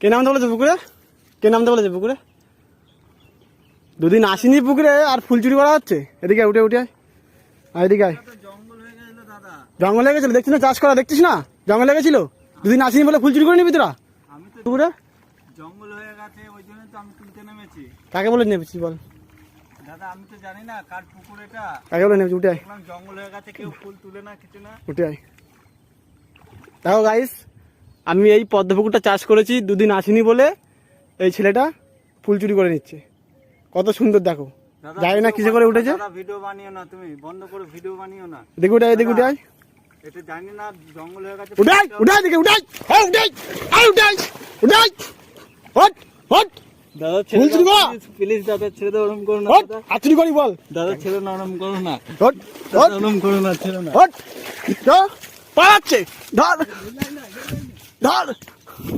কে নামতে বলেছে পুকুরে? কে নামতে বলেছে পুকুরে? দুদিন আসিনি পুকুরে আর ফুল চুরি করা হচ্ছে। এদিকে উঠে উঠে আর এদিকে আয়। জঙ্গল হয়ে গেছিল দেখছিস না, চাষ করা দেখছিস না, জঙ্গল হয়ে গেছিল। দুদিন আসিনি বলে ফুল চুরি করে নিবি তোরা পুকুরে? জঙ্গল হয়ে গেছে ওই জন্য তো আমি তুলতে নেমেছি। কাকে বলে নেমেছিস বল? দাদা আমি তো জানি না কার পুকুর এটা। কাকে বলে নেমেছিস? উঠে আয়, জঙ্গল হয়ে গেছে, কেউ ফুল তুলে না কিছু না। উঠে আয়। দেখো গাইস, আমি এই পদ্ম পুকুরটা চাষ করেছি, দুদিন আসিনি বলে এই ছেলেটা ফুল চুরি করে নিচ্ছে। কত সুন্দর দেখো, জানি না কিসে করে উঠেছে। ভিডিও বানিও না, তুমি বন্ধ করো, ভিডিও বানিও না। দেখে উঠে আয়, দেখে উঠে আয়। এটা জানি না জঙ্গল হয়ে গেছে। উঠাই উঠাই দেখে উঠাই, হ্যাঁ উঠাই, আয় উঠাই উঠাই, হট হট। দাদা ফুল চুরি করা, প্লিজ দাদা ছেড়ে দাও, ওরম করো না হট। দাদা। আর চুরি করি বল? দাদা ছেড়ে না, ওরম করো না, হট হট ওরম করো না, ছেড়ে না। হট। পালাচ্ছে, ধর ধর।